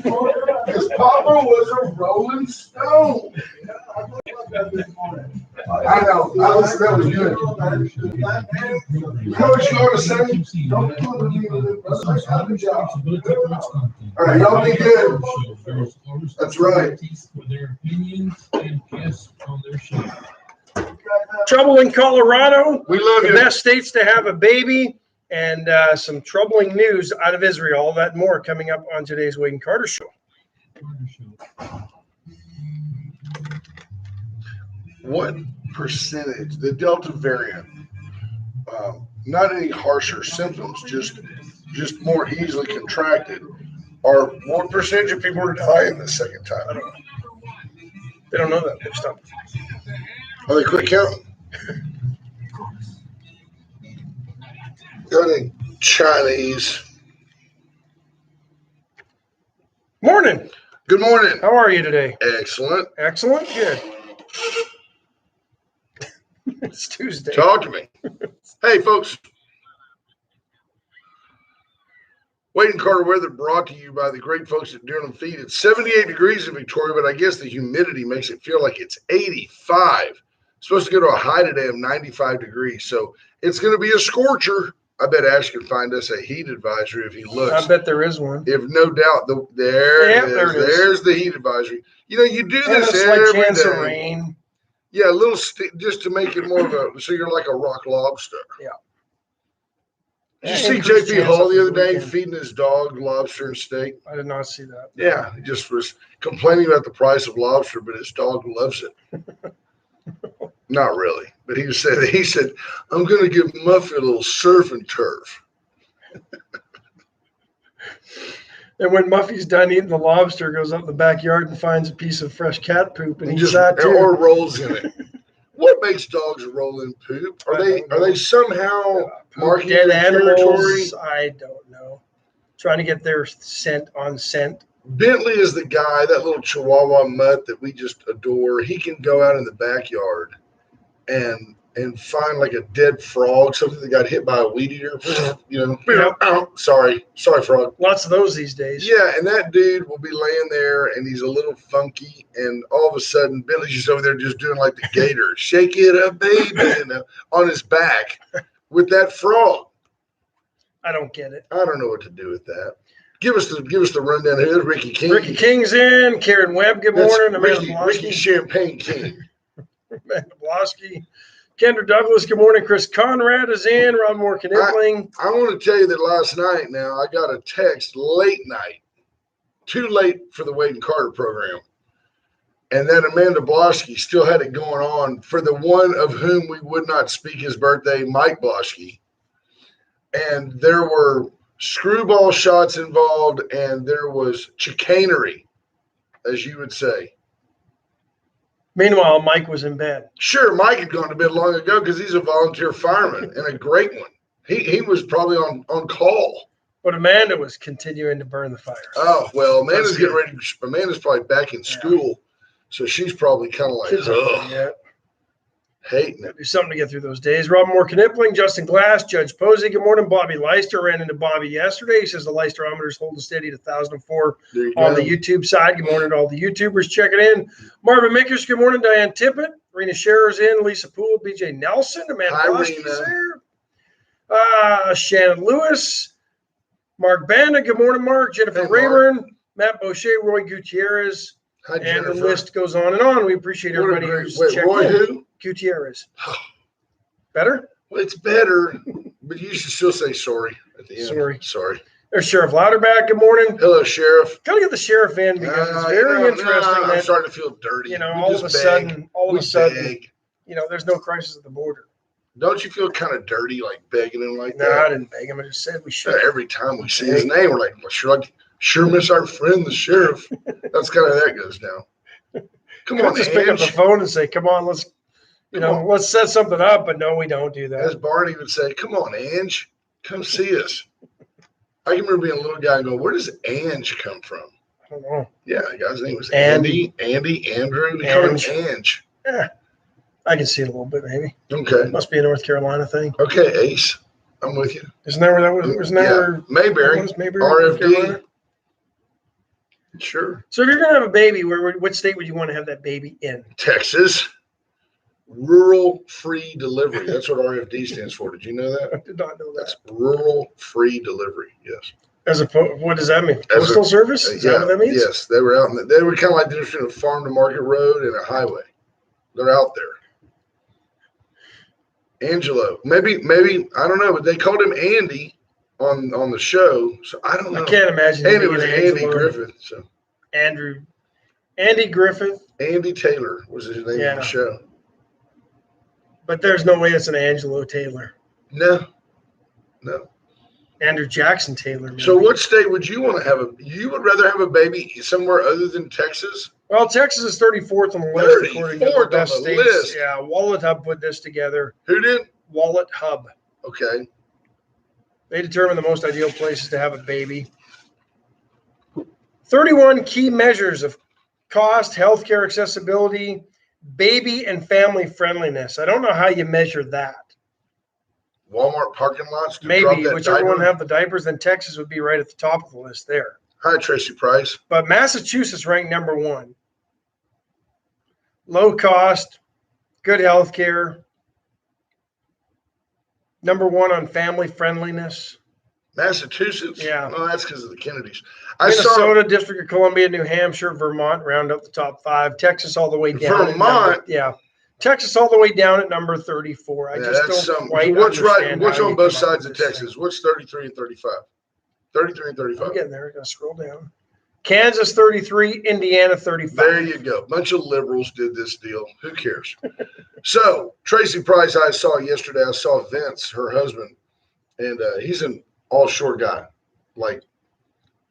Because Papa was a Rolling Stone. I know. I listened. That was good. You know what you ought to say? Don't put me in the other job. All right, y'all be good. That's right. Trouble in Colorado. We love The you. best states to have a baby, and some troubling news out of Israel. All that and more coming up on today's Wade and Carter Show. What percentage, the Delta variant, not any harsher symptoms, just more easily contracted, or what percentage of people are dying the second time? I don't know. They don't know that. They've stopped. Oh, they quit counting. Got any Chinese? Morning. Good morning. How are you today? Excellent. Excellent. Good. It's Tuesday. Talk to me. Hey, folks. Wade and Carter weather brought to you by the great folks at Durham Feed. It's 78 degrees in Victoria, but I guess the humidity makes it feel like it's 85. It's supposed to go to a high today of 95 degrees, so it's going to be a scorcher. I bet Ash can find us a heat advisory if he looks. I bet there is one. If no doubt, there it is. There's the heat advisory. You know, you do this every chance day. Of rain. Yeah, a little just to make it more of a, so you're like a rock lobster. Yeah. Did you see JP Hall the other day feeding his dog lobster and steak? I did not see that. Yeah, he just was complaining about the price of lobster, but his dog loves it. Not really, but he said, I'm going to give Muffy a little surf and turf. And when Muffy's done eating the lobster, goes up in the backyard and finds a piece of fresh cat poop and eats just that too. Or rolls in it. What makes dogs roll in poop? Are they somehow marking dead their animals? territory? I don't know. Trying to get their scent on scent. Bentley is the guy, that little Chihuahua mutt that we just adore. He can go out in the backyard and find like a dead frog, something that got hit by a weed eater. Sorry, frog. Lots of those these days. Yeah, and that dude will be laying there and he's a little funky, and all of a sudden Bentley's just over there just doing like the gator, shake it up, baby, on his back with that frog. I don't get it. I don't know what to do with that. Give us the rundown here. There's Ricky King. Ricky King's in. Karen Webb, good morning. Ricky Champagne King. Amanda Blosky. Kendra Douglas, good morning. Chris Conrad is in. Rob Moore Knipling. I want to tell you that last night now I got a text late night, too late for the Wade and Carter program. And that Amanda Blosky still had it going on for the one of whom we would not speak his birthday, Mike Blosky. And there were screwball shots involved, and there was chicanery, as you would say. Meanwhile, Mike was in bed. Sure, Mike had gone to bed long ago because he's a volunteer fireman and a great one. He was probably on call. But Amanda was continuing to burn the fires. Oh, well, Amanda's getting ready. Amanda's probably back in school, so she's probably kind of like, hating it. Do something to get through those days. Rob Moore Knipling, Justin Glass, Judge Posey. Good morning. Bobby Leister ran into Bobby yesterday. He says the Leisterometer's holding steady at 1,004 on the YouTube side. Good morning to all the YouTubers checking in. Marvin Mickers, good morning. Diane Tippett, Rena Scherer's in, Lisa Poole, BJ Nelson, Amanda Blosky's there. Shannon Lewis, Mark Banda, good morning, Mark. Jennifer Rayburn, Matt Boucher, Roy Gutierrez. Hi, and Jennifer. the list goes on and on. We appreciate everybody who's checking Roy in. Who? Gutierrez. Better? Well, it's better, but you should still say sorry at the end. Sorry. There's Sheriff Louderback. Good morning. Hello, Sheriff. Gotta get the sheriff in because it's very interesting. I'm starting to feel dirty. All of a sudden, there's no crisis at the border. Don't you feel kind of dirty, like begging him like that? No, I didn't beg him. I just said we should. Every time we see his name, we're like, well, sure miss our friend, the sheriff. That's kind of how that goes now. Come on, just pick up the phone and say, come on, let's set something up. But no, we don't do that. As Barney would say, come on, Ange, come see us. I can remember being a little guy and go, where does Ange come from? I don't know. Yeah, the guy's name was Andy, Andrew. They called him Ange. Yeah, I can see it a little bit, maybe. Okay. Must be a North Carolina thing. Okay, Ace. I'm with you. Isn't that where that was? Wasn't that where Mayberry, Mayberry, RFD. Sure. So if you're going to have a baby, what state would you want to have that baby in? Texas. Rural free delivery. That's what RFD stands for. Did you know that? I did not know that. That's rural free delivery. Yes. What does that mean? Postal service? Is that what that means? Yes. They were out they were kind of like the difference between a farm to market road and a highway. They're out there. Angelo. Maybe I don't know, but they called him Andy on the show. So I don't know. I can't imagine. And it was Andy Griffith. So Andy Griffith. Andy Taylor was his name on the show. But there's no way it's an Angelo Taylor. No. Andrew Jackson Taylor. Maybe. So what state would you want to have you would rather have a baby somewhere other than Texas? Well, Texas is 34th on the list according to the best states. List. Yeah, Wallet Hub put this together. Who did? Wallet Hub. Okay. They determine the most ideal places to have a baby. 31 key measures of cost, healthcare accessibility, baby and family friendliness. I don't know how you measure that. Walmart parking lots. Maybe whichever one have the diapers, then Texas would be right at the top of the list there. Hi, Tracy Price. But Massachusetts ranked number 1. Low cost, good health care. Number 1 on family friendliness. Massachusetts? Yeah. Oh, that's because of the Kennedys. Minnesota, District of Columbia, New Hampshire, Vermont round up the top 5. Texas all the way down. Vermont? Texas all the way down at number 34. I just don't quite understand. What's on both sides of Texas? What's 33 and 35? 33 and 35. I'm getting there. I'm going to scroll down. Kansas 33, Indiana 35. There you go. Bunch of liberals did this deal. Who cares? So, Tracy Price, I saw yesterday. I saw Vince, her husband, and he's an all-short guy. Like,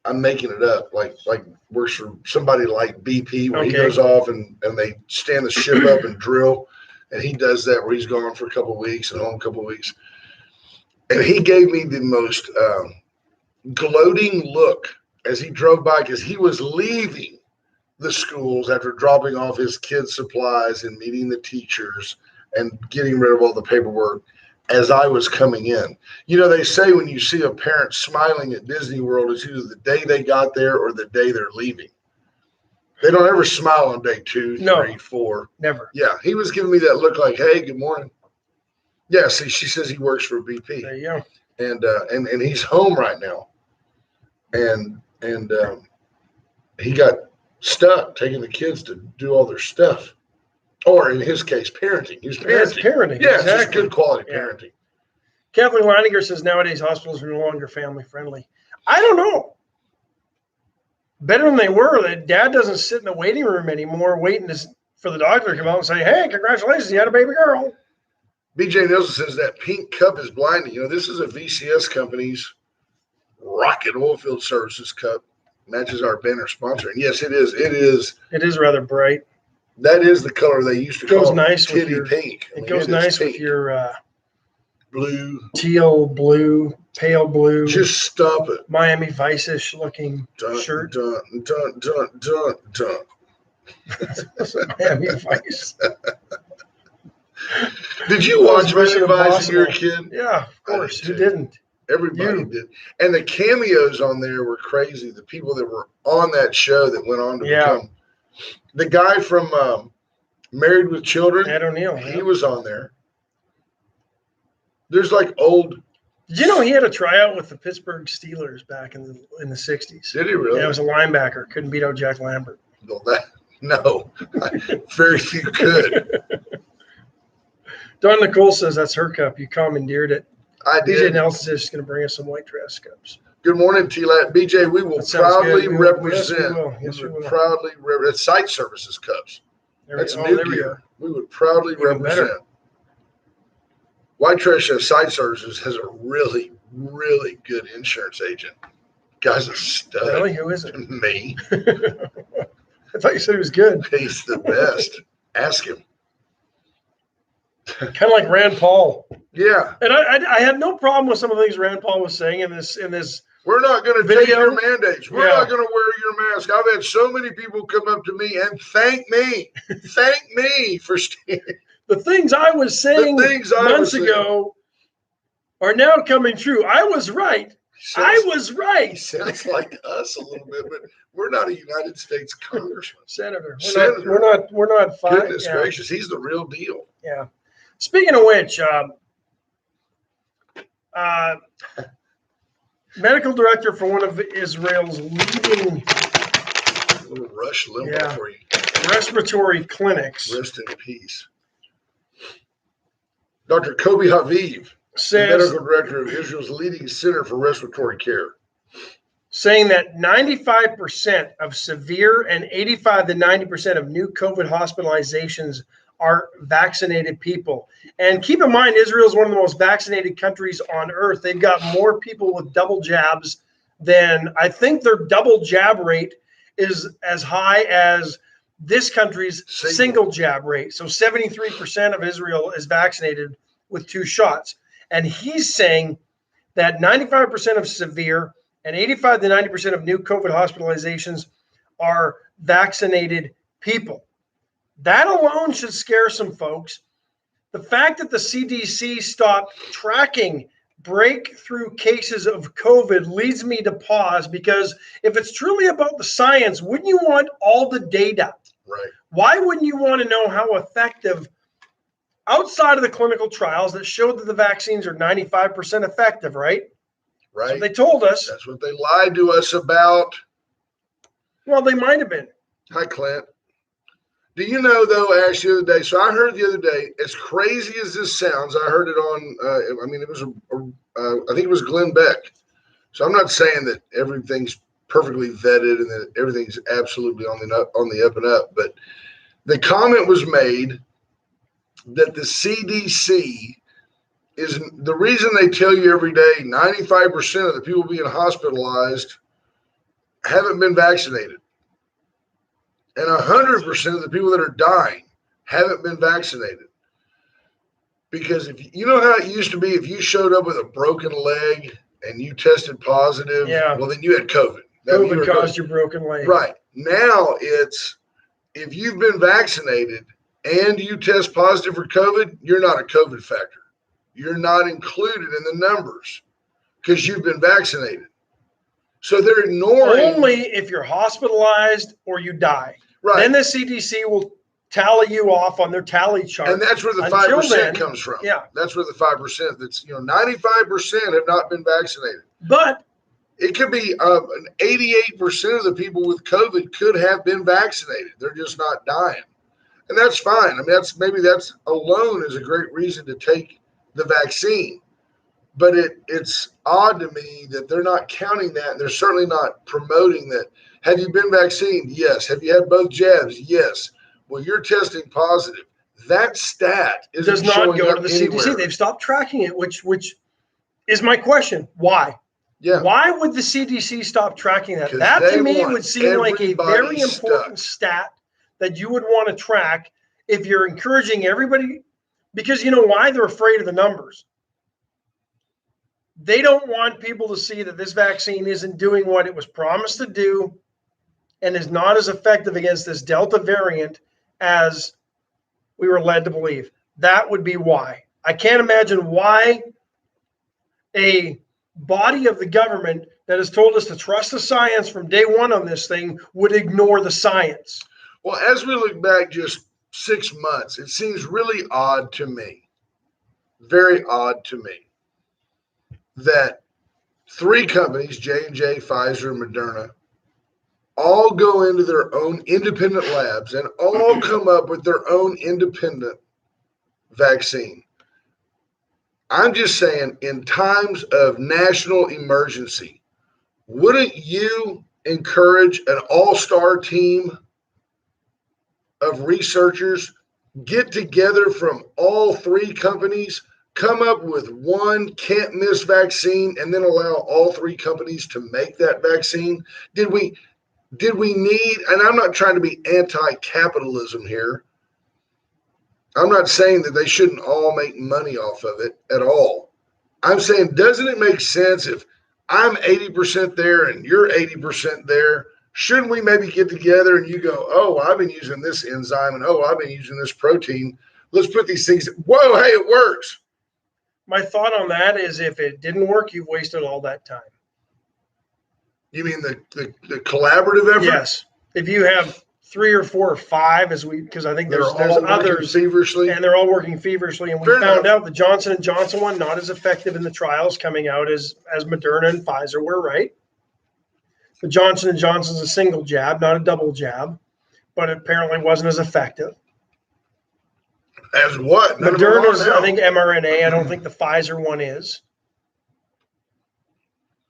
I'm making it up. Like works for somebody like BP where he goes off and they stand the ship up and drill. And he does that where he's gone for a couple of weeks and home a couple of weeks. And he gave me the most gloating look as he drove by because he was leaving the schools after dropping off his kids' supplies and meeting the teachers and getting rid of all the paperwork as I was coming in. You know, they say when you see a parent smiling at Disney World, it's either the day they got there or the day they're leaving. They don't ever smile on day 2, 3, 4. Never. Yeah, he was giving me that look like, hey, good morning. Yeah, see, she says he works for BP. There you go. And he's home right now. And he got stuck taking the kids to do all their stuff. Or in his case, parenting. He was parenting. Yeah, exactly. It's just good quality parenting. Kathleen Leininger says nowadays hospitals are no longer family friendly. I don't know. Better than they were. That dad doesn't sit in the waiting room anymore waiting for the doctor to come out and say, hey, congratulations, you had a baby girl. BJ Nielsen says that pink cup is blinding. You know, this is a VCS company's Rocket Oilfield Services cup. Matches our banner sponsor. And yes, it is. It is rather bright. That is the color they used to call titty pink. It goes nice with your blue, teal blue, pale blue. Just stop it. Miami Vice-ish looking shirt. Miami Vice. Did you watch Miami Vice when you were a kid? Yeah, of course. Who didn't? Everybody did. And the cameos on there were crazy. The people that were on that show that went on to become. The guy from Married with Children, Ed O'Neill, he was on there. There's like old. Did you know he had a tryout with the Pittsburgh Steelers back in the 60s? Did he really? Yeah, he was a linebacker. Couldn't beat out Jack Lambert. No, very few could. Dawn Nicole says that's her cup. You commandeered it. I did. BJ Nelson says she's going to bring us some white dress cups. Good morning, T-Lat. BJ, we will proudly represent. Yes, we will. Proudly represent Site Services cups. That's new gear. We would proudly represent. White Trash Site Services has a really, really good insurance agent. Guy's a stud. Really? Who is it? Me. I thought you said he was good. He's the best. Ask him. Kind of like Rand Paul. Yeah. And I had no problem with some of the things Rand Paul was saying in this. We're not going to take your mandates. We're not going to wear your mask. I've had so many people come up to me and thank me for staying. The things I was saying months ago are now coming true. I was right. I was right. He sounds like us a little bit, but we're not a United States congressman. Senator. Senator. We're not fine. Goodness gracious, he's the real deal. Yeah. Speaking of which, medical director for one of Israel's leading little Rush Limbaugh for you. Respiratory clinics. Rest in peace. Dr. Kobi Haviv, says, the medical director of Israel's leading center for respiratory care, saying that 95% of severe and 85 to 90% of new COVID hospitalizations are vaccinated people. And keep in mind, Israel is one of the most vaccinated countries on earth. They've got more people with double jabs than, I think their double jab rate is as high as this country's single jab rate. So 73% of Israel is vaccinated with 2 shots. And he's saying that 95% of severe and 85 to 90% of new COVID hospitalizations are vaccinated people. That alone should scare some folks. The fact that the CDC stopped tracking breakthrough cases of COVID leads me to pause, because if it's truly about the science, wouldn't you want all the data? Right. Why wouldn't you want to know how effective, outside of the clinical trials that showed that the vaccines are 95% effective, right? Right. That's what they told us. That's what they lied to us about. Well, they might have been. Hi, Clint. Do you know, though, Ash, the other day, so I heard the other day, as crazy as this sounds, I heard it on, it was, I think it was Glenn Beck. So I'm not saying that everything's perfectly vetted and that everything's absolutely on the up and up, but the comment was made that the CDC is the reason they tell you every day 95% of the people being hospitalized haven't been vaccinated. And 100% of the people that are dying haven't been vaccinated. Because if you know how it used to be, if you showed up with a broken leg and you tested positive, well, then you had COVID. COVID caused your broken leg. Right. Now it's, if you've been vaccinated and you test positive for COVID, you're not a COVID factor. You're not included in the numbers because you've been vaccinated. So they're ignoring. Only if you're hospitalized or you die. Right. Then the CDC will tally you off on their tally chart. And that's where the 5% comes from. Yeah. That's where the 5%, that's, 95% have not been vaccinated. But it could be 88% of the people with COVID could have been vaccinated. They're just not dying. And that's fine. I mean, that's alone is a great reason to take the vaccine. But it's odd to me that they're not counting that. And they're certainly not promoting that. Have you been vaccinated? Yes. Have you had both jabs? Yes. Well, you're testing positive. That stat does not go to the anywhere. CDC. They've stopped tracking it, which is my question. Why? Yeah. Why would the CDC stop tracking that? That to me would seem like a very important stat that you would want to track if you're encouraging everybody, because you know why? They're afraid of the numbers. They don't want people to see that this vaccine isn't doing what it was promised to do and is not as effective against this Delta variant as we were led to believe. That would be why. I can't imagine why a body of the government that has told us to trust the science from day one on this thing would ignore the science. Well, as we look back just 6 months, it seems really odd to me, very odd to me, that 3 companies, J&J, Pfizer, and Moderna, all go into their own independent labs and all come up with their own independent vaccine. I'm just saying, in times of national emergency, wouldn't you encourage an all-star team of researchers, get together from all 3 companies, come up with one can't-miss vaccine, and then allow all 3 companies to make that vaccine? Did we need, and I'm not trying to be anti-capitalism here. I'm not saying that they shouldn't all make money off of it at all. I'm saying, doesn't it make sense if I'm 80% there and you're 80% there? Shouldn't we maybe get together and you go, oh, I've been using this enzyme, and oh, I've been using this protein. Let's put these things, whoa, hey, it works. My thought on that is, if it didn't work, you've wasted all that time. You mean the collaborative effort? Yes. If you have 3 or 4 or 5, because I think there's others feverishly, and they're all working feverishly, and we found out the Johnson & Johnson one not as effective in the trials coming out as Moderna and Pfizer were, right? The Johnson & Johnson's a single jab, not a double jab, but it apparently wasn't as effective. As what? Moderna's, I think, mRNA. I don't think the Pfizer one is.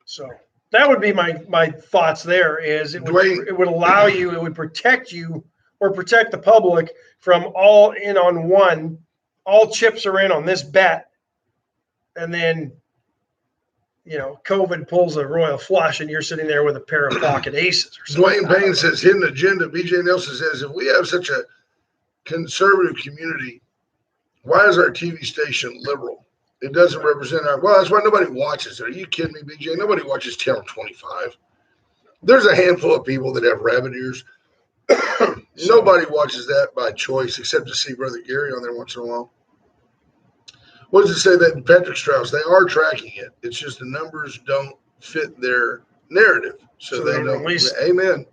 So that would be my thoughts there is it would allow you, it would protect you or protect the public from all in on one, all chips are in on this bet. And then, COVID pulls a royal flush and you're sitting there with a pair of pocket aces or something. Dwayne Payne says hidden agenda. BJ Nelson says, if we have such a conservative community, why is our TV station liberal? It doesn't represent well, that's why nobody watches it. Are you kidding me, BJ? Nobody watches Channel 25. There's a handful of people that have rabbit ears. Nobody watches that by choice except to see Brother Gary on there once in a while. What does it say that in Patrick Strauss? They are tracking it. It's just the numbers don't fit their narrative. So they don't release. Amen.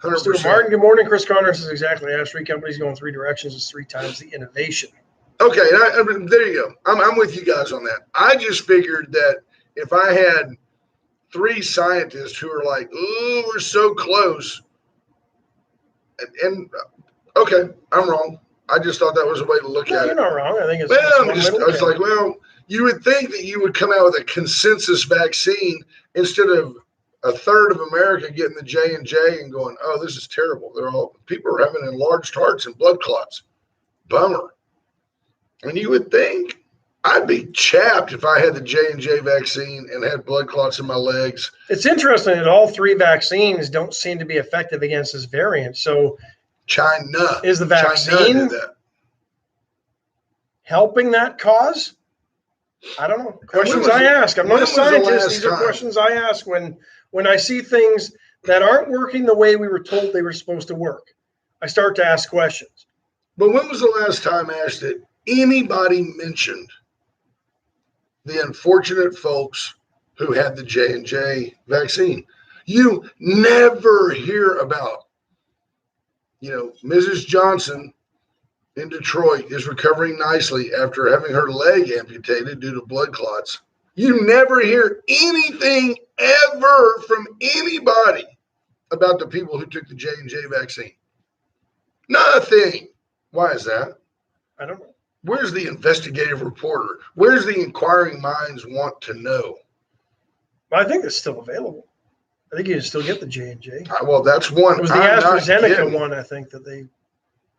100%. Martin, good morning. Chris Connor says exactly. Ash 3 companies going 3 directions is 3 times the innovation. Okay, there you go. I'm with you guys on that. I just figured that if I had 3 scientists who are like, "Oh, we're so close," and okay, I'm wrong. I just thought that was a way to look at it. You're not wrong. I think it's. I was like, well, you would think that you would come out with a consensus vaccine instead of a third of America getting the J&J and going, "Oh, this is terrible." People are having enlarged hearts and blood clots. Bummer. And you would think I'd be chapped if I had the J&J vaccine and had blood clots in my legs. It's interesting that all 3 vaccines don't seem to be effective against this variant. So China is the vaccine helping that cause? I don't know. Questions I ask. I'm not a scientist. These are questions I ask when I see things that aren't working the way we were told they were supposed to work. I start to ask questions. But when was the last time, Ash, that anybody mentioned the unfortunate folks who had the J&J vaccine? You never hear about, Mrs. Johnson in Detroit is recovering nicely after having her leg amputated due to blood clots. You never hear anything ever from anybody about the people who took the J&J vaccine. Nothing. Why is that? I don't know. Where's the investigative reporter? Where's the inquiring minds want to know? I think it's still available. I think you can still get the J&J. Well, that's one. It was the AstraZeneca one, I think, that they...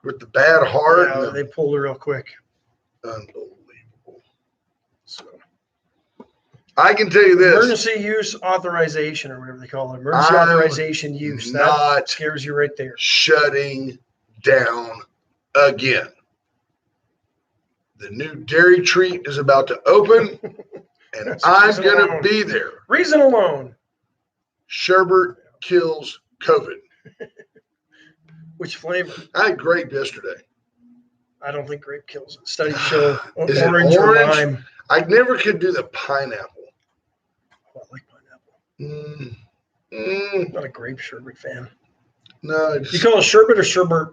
With the bad heart. Yeah, they pulled it real quick. Unbelievable. So, I can tell you this. Emergency use authorization, or whatever they call it. Emergency authorization use. That scares you right there. Shutting down again. The new dairy treat is about to open, and I'm going to be there. Reason alone. Sherbet kills COVID. Which flavor? I had grape yesterday. I don't think grape kills it. Studies show orange or lime. I never could do the pineapple. Oh, I like pineapple. Not a grape sherbet fan. No. You call it sherbet or sherbet?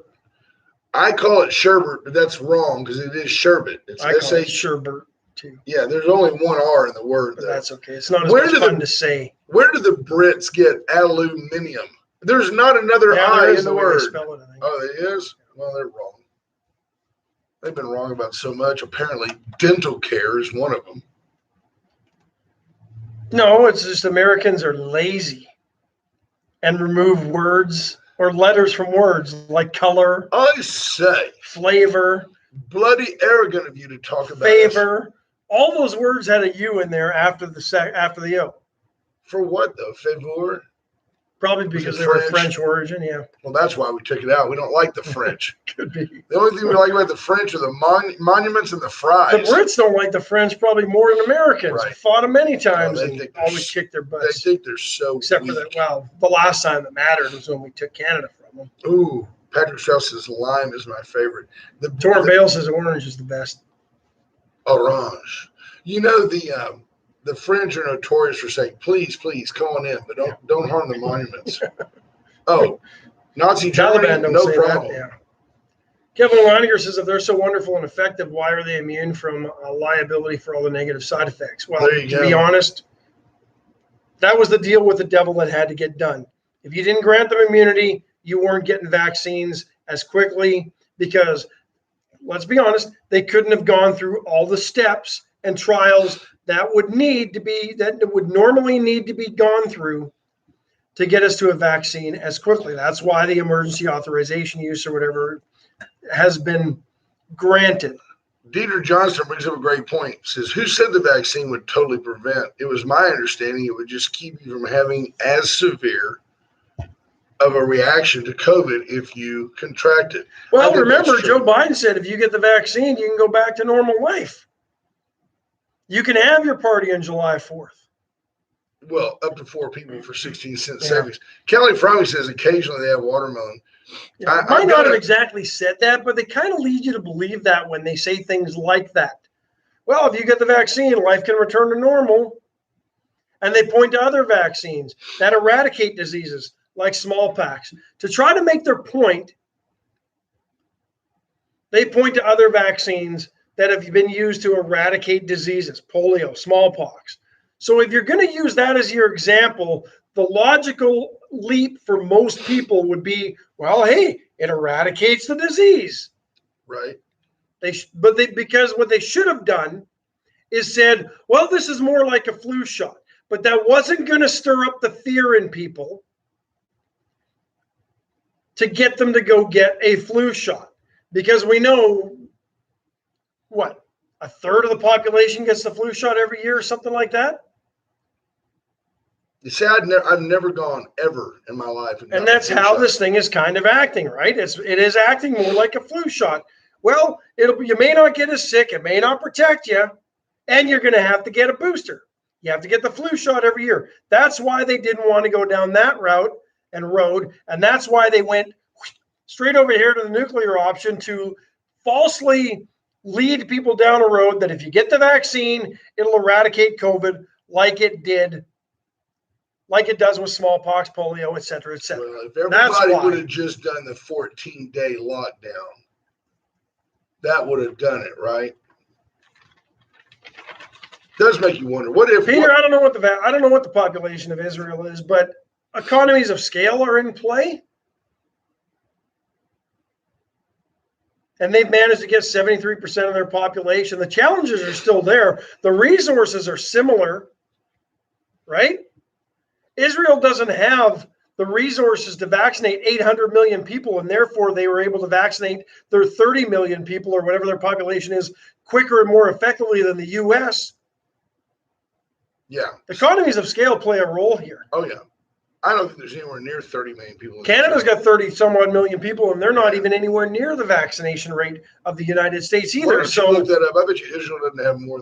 I call it sherbet, but that's wrong because it is sherbet. I call it sherbet too. Yeah, there's only one R in the word. But that's okay. It's not as much fun to say. Where do the Brits get aluminium? There's not another I in the word. Spell it, I think. Oh, it is? Well, they're wrong. They've been wrong about so much. Apparently, dental care is one of them. No, it's just Americans are lazy and remove words or letters from words like color. I say. Flavor. Bloody arrogant of you to talk about favor. All those words had a U in there after the O. For what, though? Favor? Probably because they were French origin, yeah. Well, that's why we took it out. We don't like the French. Could be. The only thing we like about the French are the monuments and the fries. The Brits don't like the French probably more than Americans. Right. Fought them many times and always kicked their butts. They think they're so Except weak. For that, well, the last time that mattered was when we took Canada from them. Ooh, Patrick Strauss's lime is my favorite. Torrin Bale says orange is the best. Orange. You know, the the French are notorious for saying, please, please, come on in, but don't harm the monuments. Oh, Nazi Germany, Taliban don't no say problem. that. Yeah. Kevin Leininger says if they're so wonderful and effective, why are they immune from liability for all the negative side effects? Well, to be honest, that was the deal with the devil that had to get done. If you didn't grant them immunity, you weren't getting vaccines as quickly because, let's be honest, they couldn't have gone through all the steps and trials that would normally need to be gone through to get us to a vaccine as quickly. That's why the emergency authorization use or whatever has been granted. Dieter Johnson brings up a great point. He says, who said the vaccine would totally prevent? It was my understanding it would just keep you from having as severe of a reaction to COVID if you contract it. Well, remember, Joe Biden said if you get the vaccine, you can go back to normal life. You can have your party on July 4th. Well, up to 4 people for 16-cent savings. Kelly Fromey says occasionally they have watermelon. Yeah, might not have exactly said that, but they kind of lead you to believe that when they say things like that. Well, if you get the vaccine, life can return to normal. And they point to other vaccines that eradicate diseases like smallpox. To try to make their point, they point to other vaccines that have been used to eradicate diseases, polio, smallpox. So if you're going to use that as your example, the logical leap for most people would be, well, hey, it eradicates the disease. Right. Because what they should have done is said, well, this is more like a flu shot. But that wasn't going to stir up the fear in people to get them to go get a flu shot. Because we know, what, a third of the population gets the flu shot every year or something like that? You see, I've never gone ever in my life. And that's how this thing is kind of acting, right? It is acting more like a flu shot. Well, you may not get as sick. It may not protect you. And you're going to have to get a booster. You have to get the flu shot every year. That's why they didn't want to go down that route and road. And that's why they went straight over here to the nuclear option to falsely lead people down a road that if you get the vaccine, it'll eradicate COVID like it does with smallpox, polio, et cetera, et cetera. Well, if everybody would have just done the 14-day lockdown, that would have done it, right? Does make you wonder. What if Peter? I don't know what the population of Israel is, but economies of scale are in play, and they've managed to get 73% of their population. The challenges are still there. The resources are similar, right? Israel doesn't have the resources to vaccinate 800 million people, and therefore they were able to vaccinate their 30 million people or whatever their population is quicker and more effectively than the U.S. Yeah. Economies of scale play a role here. Oh, yeah. I don't think there's anywhere near 30 million people. Canada's got 30-some-odd million people, and they're not even anywhere near the vaccination rate of the United States either. So look that up. I bet you Israel doesn't have more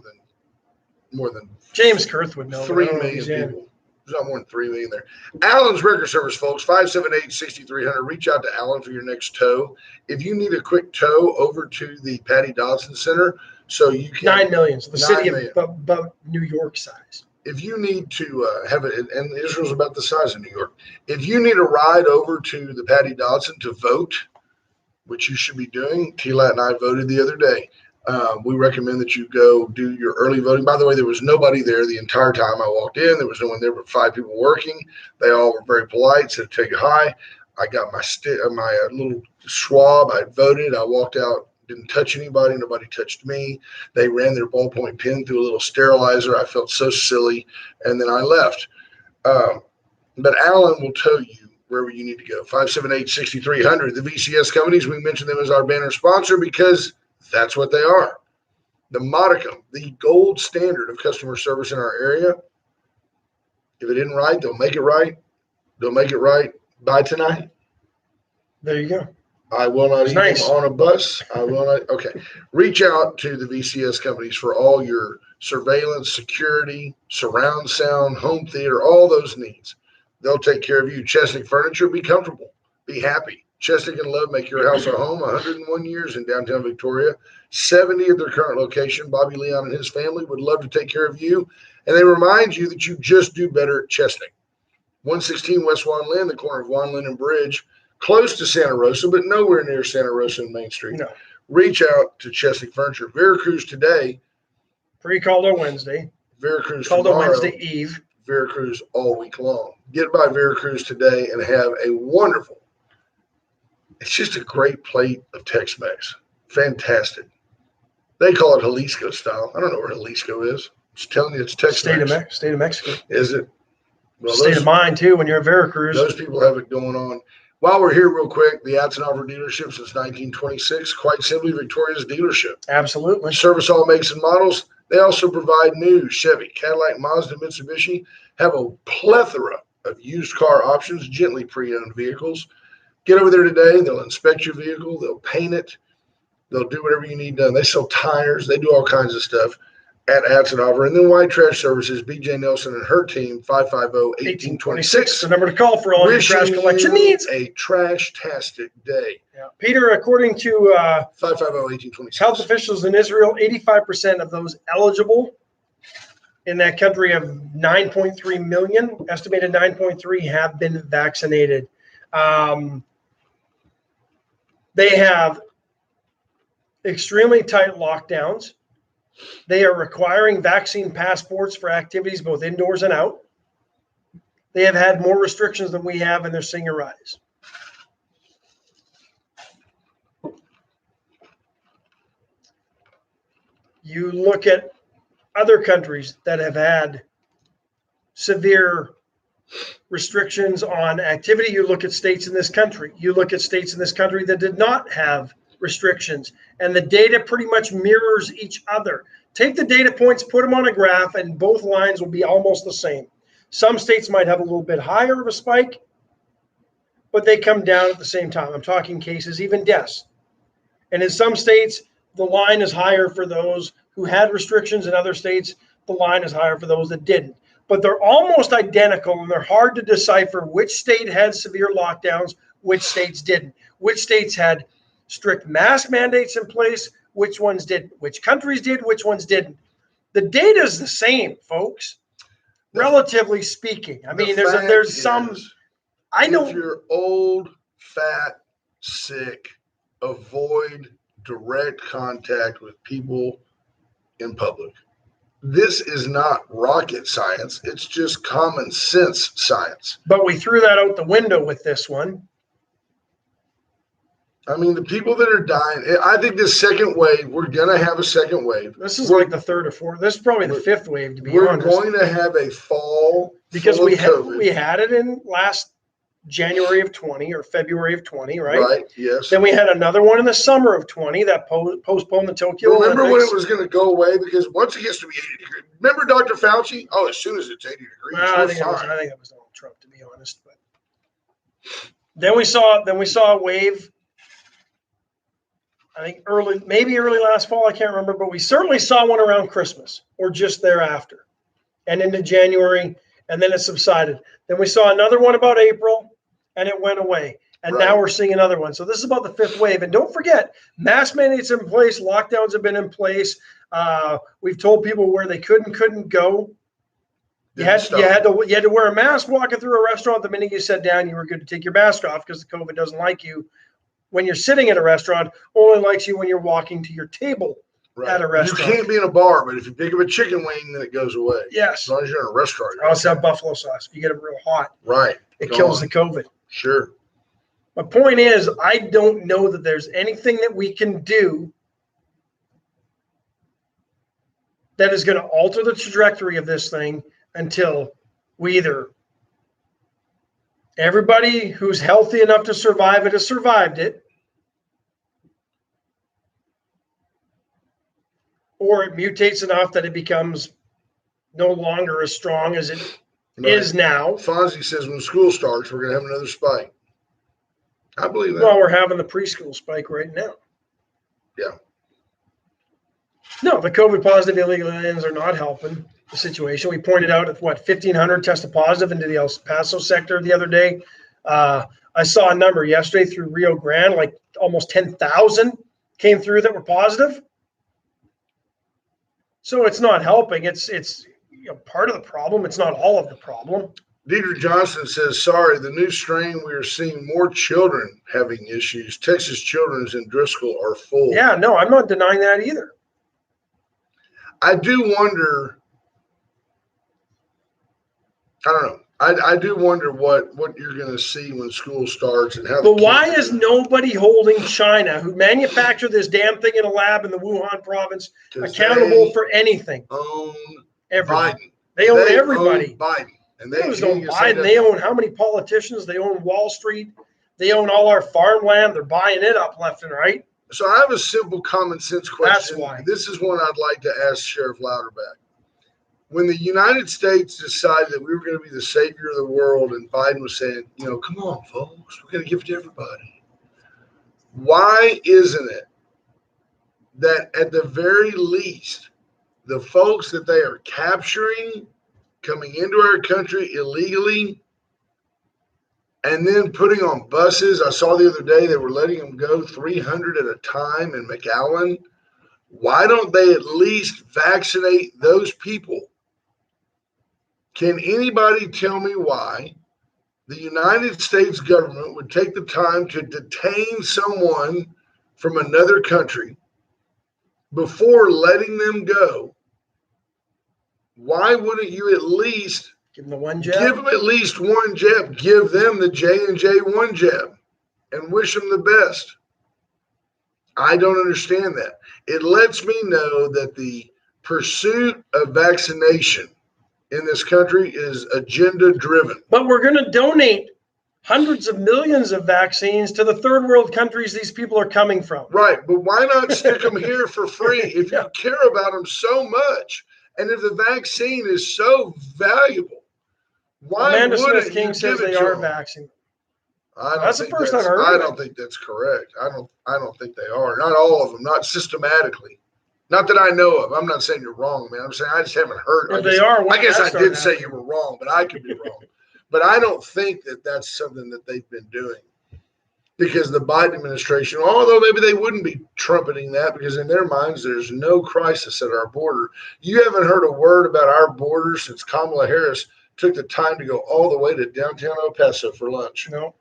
than James Kurth would know. 3 million people. There's not more than 3 million there. Allen's Record Service, folks, 578-6300. Reach out to Allen for your next tow. If you need a quick tow over to the Patty Dodson Center, so you can 9 million. So the city of New York size. If you need to have it, and Israel's about the size of New York, if you need a ride over to the Patty Dodson to vote, which you should be doing, T-Lat and I voted the other day. We recommend that you go do your early voting. By the way, there was nobody there the entire time I walked in. There was no one there but 5 people working. They all were very polite, said take a hi. I got my little swab. I voted. I walked out. Didn't touch anybody. Nobody touched me. They ran their ballpoint pen through a little sterilizer. I felt so silly. And then I left. But Alan will tell you wherever you need to go. 578-6300. The VCS companies, we mentioned them as our banner sponsor because that's what they are. The modicum, the gold standard of customer service in our area. If it isn't right, they'll make it right. They'll make it right by tonight. There you go. I will not eat them on a bus. I will not. Okay. Reach out to the VCS companies for all your surveillance, security, surround sound, home theater, all those needs. They'll take care of you. Chesnick Furniture, be comfortable. Be happy. Chesnick and Love make your house a home. 101 years in downtown Victoria, 70 at their current location. Bobby Leon and his family would love to take care of you, and they remind you that you just do better at Chesnick. 116 West Juan Lynn, the corner of Juan Lynn and Bridge, close to Santa Rosa, but nowhere near Santa Rosa and Main Street. No. Reach out to Chesnick Furniture. Veracruz today. Pre-Caldo Wednesday. Veracruz Caldo tomorrow. Wednesday Eve. Veracruz all week long. Get by Veracruz today and have a wonderful, it's just a great plate of Tex-Mex. Fantastic. They call it Jalisco style. I don't know where Jalisco is. I'm just telling you it's Tex-Mex. State of Mexico. Is it? Well, State of mind, too, when you're at Veracruz. Those people have it going on. While we're here real quick, the Atzenhofer dealership since 1926, quite simply Victoria's dealership. Absolutely. Service all makes and models. They also provide new Chevy, Cadillac, Mazda, Mitsubishi, have a plethora of used car options, gently pre-owned vehicles. Get over there today. They'll inspect your vehicle. They'll paint it. They'll do whatever you need done. They sell tires. They do all kinds of stuff at Atzenhofer. And then White Trash Services, BJ Nelson and her team, 550-1826. The number to call for all your trash collection needs. A trash-tastic day. Yeah. Peter, according to 550-1826. health officials in Israel, 85% of those eligible in that country of 9.3 million, estimated 9.3, have been vaccinated. They have extremely tight lockdowns. They are requiring vaccine passports for activities both indoors and out. They have had more restrictions than we have, and they're seeing a rise. You look at other countries that have had severe restrictions on activity. You look at states in this country. You look at states in this country that did not have restrictions, and the data pretty much mirrors each other. Take the data points, put them on a graph, and both lines will be almost the same. Some states might have a little bit higher of a spike, but they come down at the same time. I'm talking cases, even deaths. And in some states, the line is higher for those who had restrictions. In other states, the line is higher for those that didn't. But they're almost identical, and they're hard to decipher which state had severe lockdowns, which states didn't, which states had strict mask mandates in place, which ones didn't, which countries did, which ones didn't. The data is the same, folks, relatively speaking. I mean, there's some, I know. If you're old, fat, sick, avoid direct contact with people in public. This is not rocket science. It's just common sense science. But we threw that out the window with this one. I mean, the people that are dying, I think this second wave, we're going to have a second wave. This is like the third or fourth. This is probably the fifth wave, to be honest. We're going to have a fall because we had it in last January of 20 or February of 20, right? Right, yes. Then we had another one in the summer of 20 that postponed the Tokyo Remember Olympics. when it was going to go away? Because once it gets to be 80 degrees. Remember Dr. Fauci? Oh, as soon as it's 80 degrees, I think that was Donald Trump, to be honest. But then we saw a wave. I think maybe early last fall, I can't remember, but we certainly saw one around Christmas or just thereafter and into January, and then it subsided. Then we saw another one about April, and it went away. And now we're seeing another one. So this is about the fifth wave. And don't forget, mask mandates in place, lockdowns have been in place. We've told people where they couldn't go. You had to wear a mask walking through a restaurant. The minute you sat down, you were good to take your mask off because the COVID doesn't like you when you're sitting at a restaurant, only likes you when you're walking to your table at a restaurant. You can't be in a bar, but if you pick up a chicken wing, then it goes away. Yes. As long as you're in a restaurant. I also have buffalo sauce. If you get it real hot, it kills the COVID. Sure. My point is, I don't know that there's anything that we can do that is going to alter the trajectory of this thing until we either everybody who's healthy enough to survive it has survived it, or it mutates enough that it becomes no longer as strong as it is now. Fonzie says when school starts, we're going to have another spike. I believe that. Well, we're having the preschool spike right now. Yeah. No, the COVID positive illegal aliens are not helping the situation. We pointed out at 1,500 tested positive into the El Paso sector the other day. I saw a number yesterday through Rio Grande, like almost 10,000 came through that were positive. So it's not helping. It's part of the problem. It's not all of the problem. Deidre Johnson says, sorry, the new strain, we are seeing more children having issues. Texas Children's in Driscoll are full. Yeah, no, I'm not denying that either. I do wonder, I don't know. I do wonder what you're going to see when school starts and how. But why is nobody holding China, who manufactured this damn thing in a lab in the Wuhan province, accountable for anything? Own everybody. Biden. They own everybody. Own Biden. And they don't own Biden. They own how many politicians? They own Wall Street. They own all our farmland. They're buying it up left and right. So I have a simple common sense question. That's why. This is one I'd like to ask Sheriff Louderback. When the United States decided that we were going to be the savior of the world and Biden was saying, come on, folks, we're going to give it to everybody. Why isn't it that at the very least, the folks that they are capturing, coming into our country illegally, and then putting on buses? I saw the other day they were letting them go 300 at a time in McAllen. Why don't they at least vaccinate those people? Can anybody tell me why the United States government would take the time to detain someone from another country before letting them go? Why wouldn't you at least give them the one jab? Give them at least one jab. Give them the J&J one jab and wish them the best. I don't understand that. It lets me know that the pursuit of vaccination in this country is agenda driven. But we're going to donate hundreds of millions of vaccines to the third world countries these people are coming from. Right. But why not stick them here for free if you care about them so much? And if the vaccine is so valuable, why Amanda wouldn't Smith King you says give it they to are them? vaccinated. That's the first I've heard. I don't think that's correct. I don't think they are. Not all of them. Not systematically. Not that I know of. I'm not saying you're wrong, man. I'm saying I just haven't heard. If they are, I guess I did say you were wrong, but I could be wrong. But I don't think that that's something that they've been doing, because the Biden administration, although maybe they wouldn't be trumpeting that, because in their minds there's no crisis at our border. You haven't heard a word about our border since Kamala Harris took the time to go all the way to downtown El Paso for lunch. No.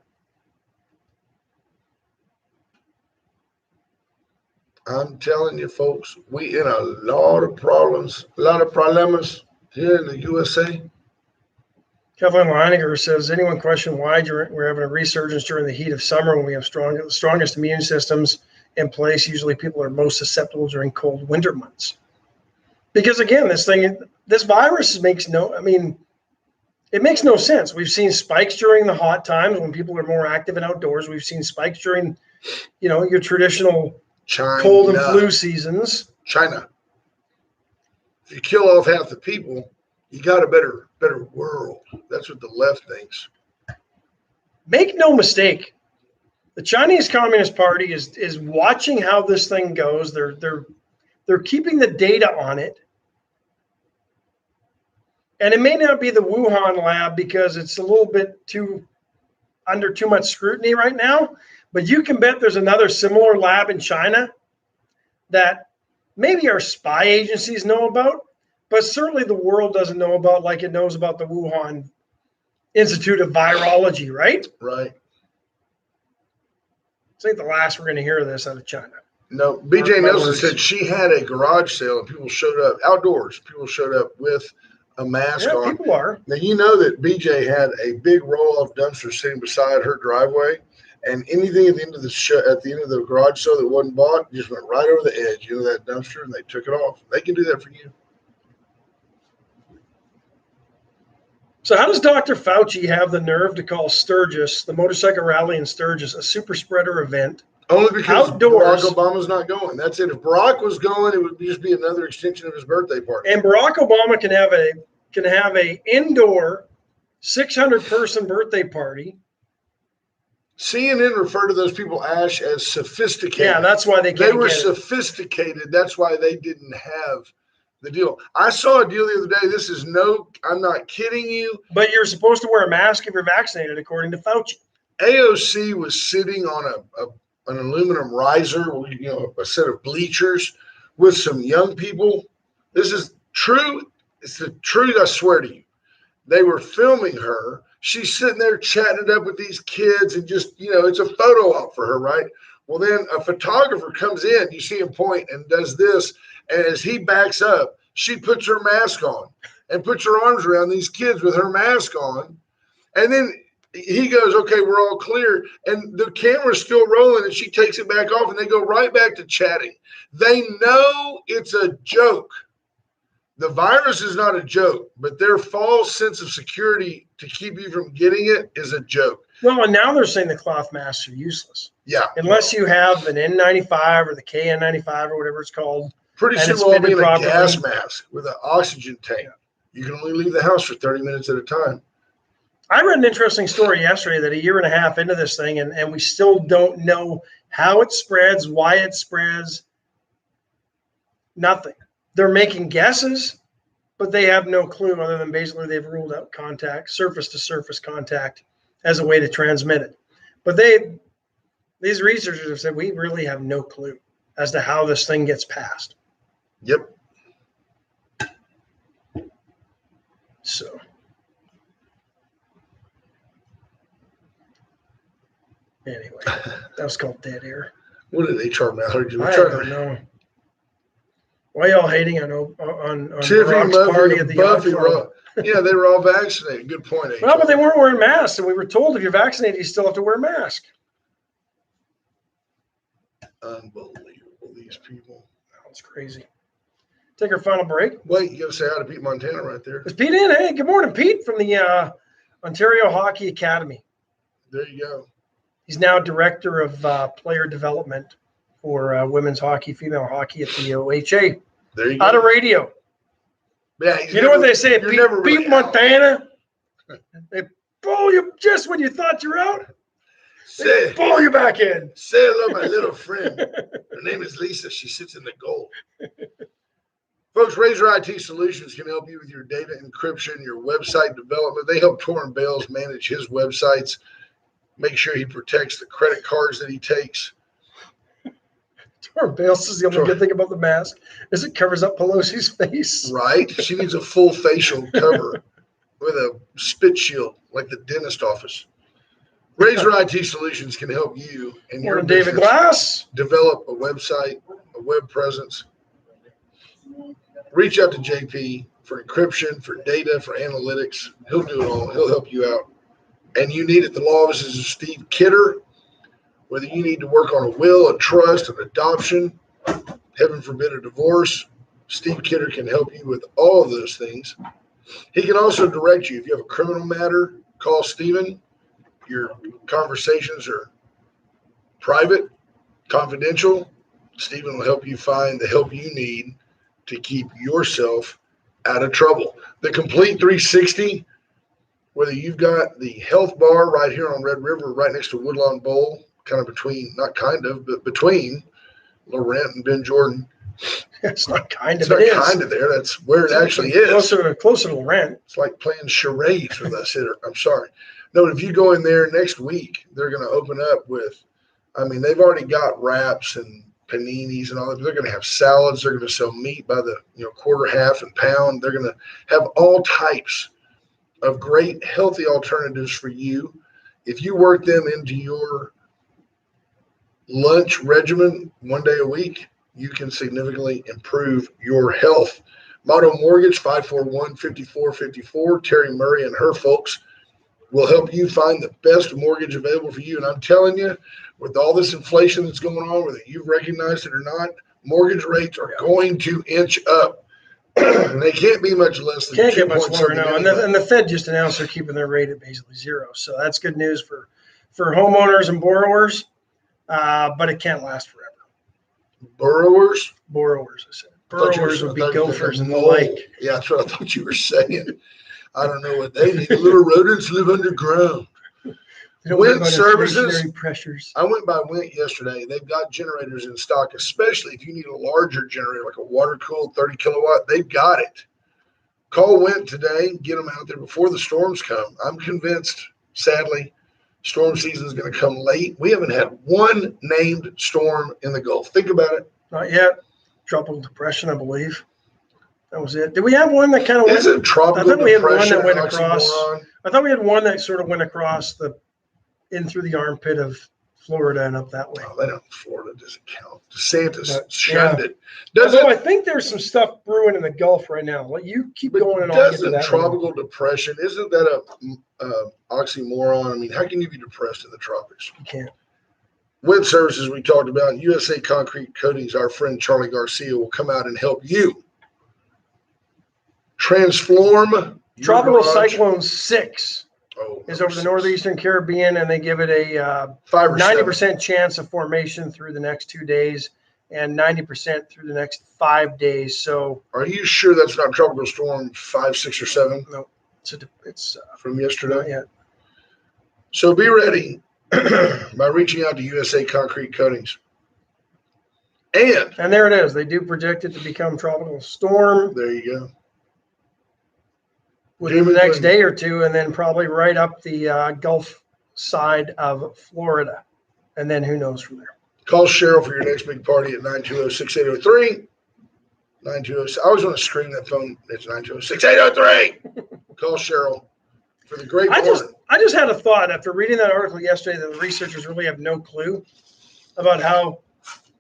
I'm telling you, folks, we in a lot of problems, a lot of problems here in the USA. Kathleen Leininger says, anyone question why we're having a resurgence during the heat of summer when we have the strongest immune systems in place? Usually people are most susceptible during cold winter months. Because again, this virus makes it makes no sense. We've seen spikes during the hot times when people are more active and outdoors. We've seen spikes during, your traditional cold and flu seasons. China. If you kill off half the people, you got a better world. That's what the left thinks. Make no mistake, the Chinese Communist Party is watching how this thing goes. They're keeping the data on it. And it may not be the Wuhan lab because it's a little bit under too much scrutiny right now. But you can bet there's another similar lab in China that maybe our spy agencies know about, but certainly the world doesn't know about, like it knows about the Wuhan Institute of Virology, right? Right. This ain't the last we're going to hear of this out of China. No, BJ Nelson said she had a garage sale and people showed up outdoors. People showed up with a mask on. People are. Now, you know that BJ had a big roll-off dumpster sitting beside her driveway. And anything at the end of the garage sale that wasn't bought just went right over the edge, that dumpster, and they took it off. They can do that for you. So how does Dr. Fauci have the nerve to call Sturgis, the motorcycle rally in Sturgis, a super spreader event? Only because outdoors. Barack Obama's not going. That's it. If Barack was going, it would just be another extension of his birthday party. And Barack Obama can have a indoor 600-person birthday party. CNN referred to those people, Ash, as sophisticated. Yeah, that's why they were sophisticated. That's why they didn't have the deal. I saw a deal the other day. I'm not kidding you. But you're supposed to wear a mask if you're vaccinated, according to Fauci. AOC was sitting on an aluminum riser, a set of bleachers with some young people. This is true. It's the truth, I swear to you. They were filming her. She's sitting there chatting it up with these kids and just, it's a photo op for her, right? Well, then a photographer comes in, you see him point and does this. And as he backs up, she puts her mask on and puts her arms around these kids with her mask on. And then he goes, okay, we're all clear. And the camera's still rolling and she takes it back off and they go right back to chatting. They know it's a joke. The virus is not a joke, but their false sense of security to keep you from getting it is a joke. Well, and now they're saying the cloth masks are useless. Yeah. Unless you have an N95 or the KN95 or whatever it's called. Pretty soon we'll all be in a gas mask with an oxygen tank. You can only leave the house for 30 minutes at a time. I read an interesting story yesterday that a year and a half into this thing, and we still don't know how it spreads, why it spreads, nothing. They're making guesses, but they have no clue other than basically they've ruled out contact, surface-to-surface contact as a way to transmit it. But these researchers have said we really have no clue as to how this thing gets passed. Yep. So. Anyway, that was called dead air. What did HR Mallard do? I don't know. Why y'all hating on Tiffany, Brock's party at the Buffy? Yeah, they were all vaccinated. Good point. Well, but they weren't wearing masks, and we were told if you're vaccinated, you still have to wear a mask. Unbelievable, these people. That's crazy. Take our final break. Wait, you got to say hi to Pete Montana right there. Is Pete in? Hey, good morning, Pete, from the Ontario Hockey Academy. There you go. He's now director of player development for women's hockey, female hockey at the OHA. There you go. Out of radio. Yeah, you know what they say, Pete Montana? They pull you just when you thought you're out. They pull you back in. Say hello, my little friend. Her name is Lisa. She sits in the goal. Folks, Razor IT Solutions can help you with your data encryption, your website development. They help Torrin Bales manage his websites, make sure he protects the credit cards that he takes. Torrin Bales is the only good thing about the mask is it covers up Pelosi's face. Right? She needs a full facial cover with a spit shield like the dentist office. Razor IT Solutions can help you and your David Glass develop a website, a web presence. Reach out to JP for encryption, for data, for analytics. He'll do it all. He'll help you out. And you need it. The law offices of Steve Kidder. Whether you need to work on a will, a trust, an adoption, heaven forbid a divorce, Steve Kidder can help you with all of those things. He can also direct you. If you have a criminal matter, call Steven. Your conversations are private, confidential. Steven will help you find the help you need to keep yourself out of trouble. The Complete 360, whether you've got the health bar right here on Red River, right next to Woodlawn Bowl, kind of between, not kind of, but between Laurent and Ben Jordan. It's not kind of. It's not kind of there. That's where it actually is. Closer to Laurent. It's like playing charades with us hitter. I'm sorry. No, if you go in there next week, they're going to open up with, they've already got wraps and paninis and all that. They're going to have salads. They're going to sell meat by the quarter, half, and pound. They're going to have all types of great, healthy alternatives for you. If you work them into your lunch regimen one day a week, you can significantly improve your health. Motto Mortgage, 541-5454. Terry Murray and her folks will help you find the best mortgage available for you. And I'm telling you, with all this inflation that's going on, whether you've recognized it or not, mortgage rates are going to inch up. And they can't be much less than Can't get much lower now. And the Fed just announced they're keeping their rate at basically zero. So that's good news for homeowners and borrowers, but it can't last forever. Borrowers, I said. Borrowers would be gophers and the like. Yeah, that's what I thought you were saying. I don't know what they need. The little rodents live underground. Wind services. Pressures. I went by Wint yesterday. They've got generators in stock, especially if you need a larger generator, like a water-cooled 30 kilowatt. They've got it. Call Wint today. Get them out there before the storms come. I'm convinced, sadly, Storm season is going to come late. We haven't had one named storm in the Gulf. Think about it. Not yet. Tropical depression, I believe. That was it. Did we have one that kind of went? Isn't tropical I thought we had one depression that went an across. oxymoron? I thought we had one that sort of went across in through the armpit of Florida and up that way. Oh, that in Florida doesn't count. DeSantis But, shunned it. Although I think there's some stuff brewing in the Gulf right now. Let you keep going and I'll get to doesn't that. tropical depression, isn't that a oxymoron? I mean, how can you be depressed in the tropics? You can't. Wind services we talked about, USA Concrete Coatings, our friend Charlie Garcia will come out and help you transform your Tropical garage. Cyclone 6 is over the northeastern Caribbean, and they give it a 90% chance of formation through the next 2 days and 90% through the next 5 days. So, are you sure that's not Tropical Storm 5, 6, or 7? No, it's from yesterday. Yeah. So be ready by reaching out to USA Concrete Coatings. And there it is. They do predict it to become tropical storm. There you go. Within the next day or two, and then probably right up the Gulf side of Florida. And then who knows from there. Call Cheryl for your next big party at 920-6803. 920. I always want to scream that phone. It's 920-6803. Call Cheryl for the great morning. I just had a thought after reading that article yesterday that the researchers really have no clue about how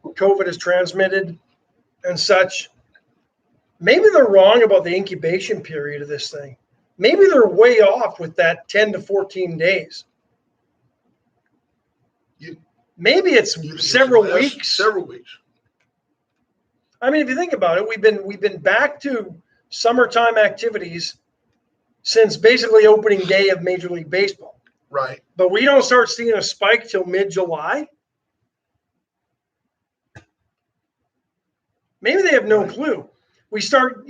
COVID is transmitted and such. Maybe they're wrong about the incubation period of this thing. Maybe they're way off with that 10 to 14 days. Maybe it's several weeks. Several weeks. I mean, if you think about it, we've been back to summertime activities since basically opening day of Major League Baseball. Right. But we don't start seeing a spike till mid-July. Maybe they have no clue. We start,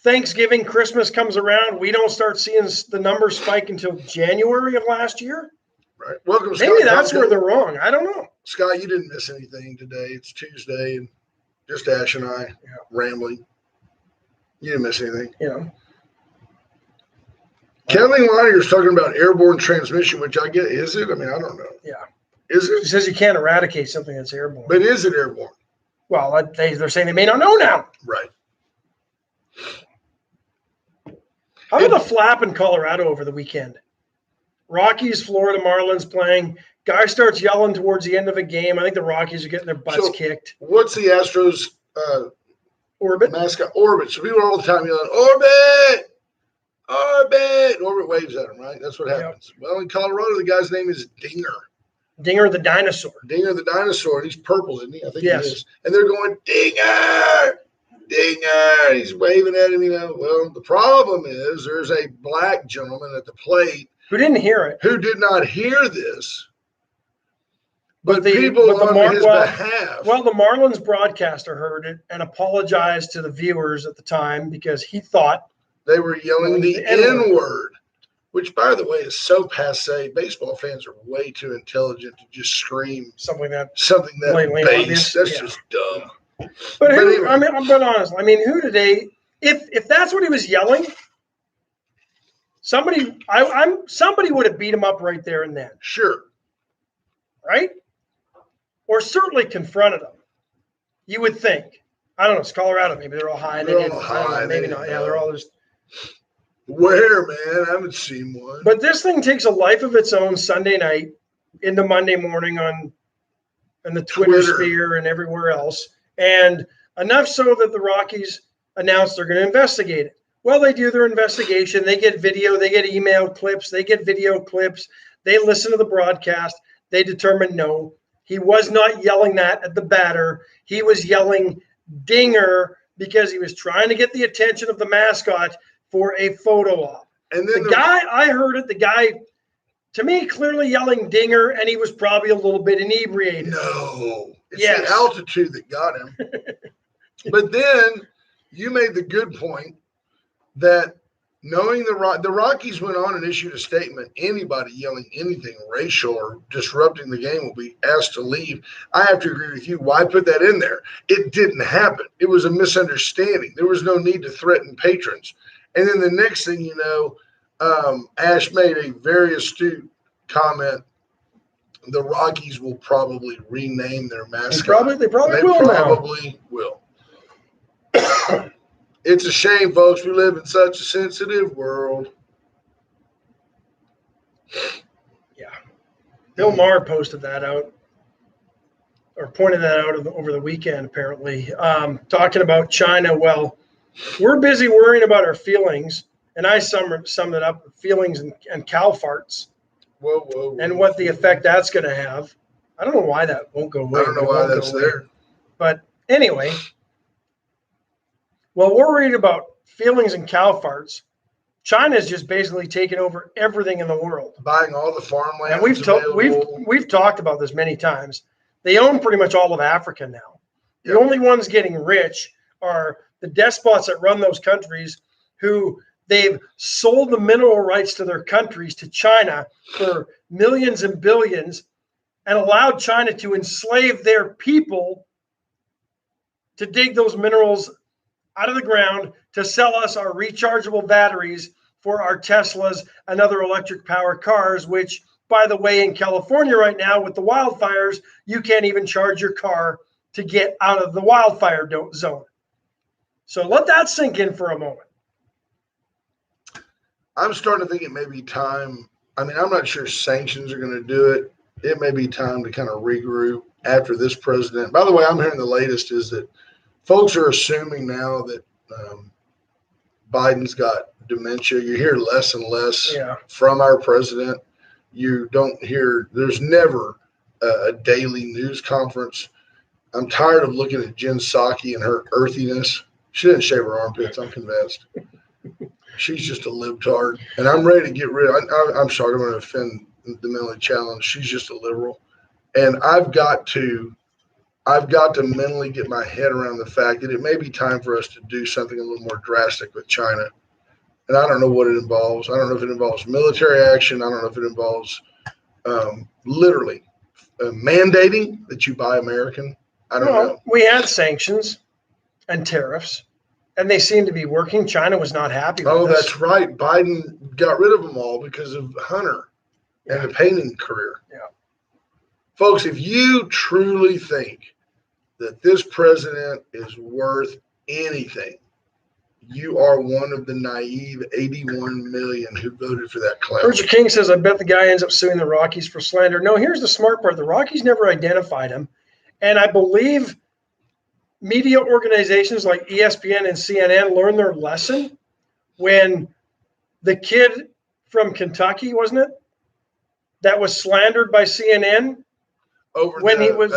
Thanksgiving, Christmas comes around. We don't start seeing the numbers spike until January of last year. Right. Welcome, Scott. Maybe that's where they're wrong. I don't know. Scott, you didn't miss anything today. It's Tuesday, and just Ash and I rambling. You didn't miss anything. Kathleen Lanier is talking about airborne transmission, which I get. Is it? I mean, I don't know. Yeah. Is it? She says you can't eradicate something that's airborne. But is it airborne? Well, they're saying they may not know now. Right. How about the flap in Colorado over the weekend? Rockies, Florida Marlins playing. Guy starts yelling towards the end of a game. I think the Rockies are getting their butts kicked. What's the Astros Orbit mascot? Orbit. So people are all the time yelling, Orbit! Orbit! Orbit waves at him, right? That's what happens. Yep. Well, in Colorado, the guy's name is Dinger. Dinger the dinosaur. Dinger the dinosaur. He's purple, isn't he? I think he is. And they're going, Dinger! Dinger! He's waving at him, Well, the problem is there's a black gentleman at the plate who didn't hear it. Who did not hear this. But people on his behalf. Well, the Marlins broadcaster heard it and apologized to the viewers at the time because he thought they were yelling the N-word, which, by the way, is so passé. Baseball fans are way too intelligent to just scream something that base. That's just dumb. But anyway. I'm being honest. I mean, who today? If that's what he was yelling, somebody would have beat him up right there and then. Sure. Right? Or certainly confronted him. You would think. I don't know. It's Colorado. Maybe they're all high. They're all high. Maybe not. Yeah, they're all just. Where, man? I haven't seen one. But this thing takes a life of its own Sunday night into Monday morning on the Twitter sphere and everywhere else. And enough so that the Rockies announced they're going to investigate it. Well, they do their investigation. They get video. They get email clips. They get video clips. They listen to the broadcast. They determine no. He was not yelling that at the batter. He was yelling Dinger because he was trying to get the attention of the mascot for a photo op. And then I heard it, the guy, to me, clearly yelling Dinger, and he was probably a little bit inebriated. No. It's the altitude that got him. But then you made the good point that knowing the Rockies went on and issued a statement, anybody yelling anything racial or disrupting the game will be asked to leave. I have to agree with you. Why put that in there? It didn't happen. It was a misunderstanding. There was no need to threaten patrons. And then the next thing you know, Ash made a very astute comment the Rockies will probably rename their mascot. They probably will. It's a shame, folks. We live in such a sensitive world. Yeah. Bill Maher posted that out, or pointed that out over the weekend, apparently, talking about China. Well, we're busy worrying about our feelings, and I summed it up: feelings and cow farts. Whoa. And what the effect that's going to have. I don't know why that won't go away. I don't know why that's there. But anyway, well, we're worried about feelings and cow farts. China's just basically taken over everything in the world, buying all the farmland. And we've talked about this many times. They own pretty much all of Africa now. Yep. The only ones getting rich are the despots that run those countries, who they've sold the mineral rights to their countries to China for millions and billions, and allowed China to enslave their people to dig those minerals out of the ground to sell us our rechargeable batteries for our Teslas and other electric powered cars, which, by the way, in California right now with the wildfires, you can't even charge your car to get out of the wildfire zone. So let that sink in for a moment. I'm starting to think it may be time. I mean, I'm not sure sanctions are going to do it. It may be time to kind of regroup after this president. By the way, I'm hearing the latest is that folks are assuming now that Biden's got dementia. You hear less and less from our president. You don't hear, there's never a daily news conference. I'm tired of looking at Jen Psaki and her earthiness. She didn't shave her armpits, I'm convinced. She's just a libtard. And I'm ready to get rid of I'm sorry, I'm going to offend the mentally challenged. She's just a liberal. And I've got to mentally get my head around the fact that it may be time for us to do something a little more drastic with China. And I don't know what it involves. I don't know if it involves military action. I don't know if it involves literally mandating that you buy American. I don't know. We had sanctions and tariffs, and they seem to be working. China was not happy with this. That's right. Biden got rid of them all because of Hunter and the painting career. Yeah. Folks, if you truly think that this president is worth anything, you are one of the naive 81 million who voted for that clown. Roger King says, I bet the guy ends up suing the Rockies for slander. No, here's the smart part. The Rockies never identified him. And I believe media organizations like ESPN and CNN learned their lesson when the kid from Kentucky, wasn't it, that was slandered by CNN over when he was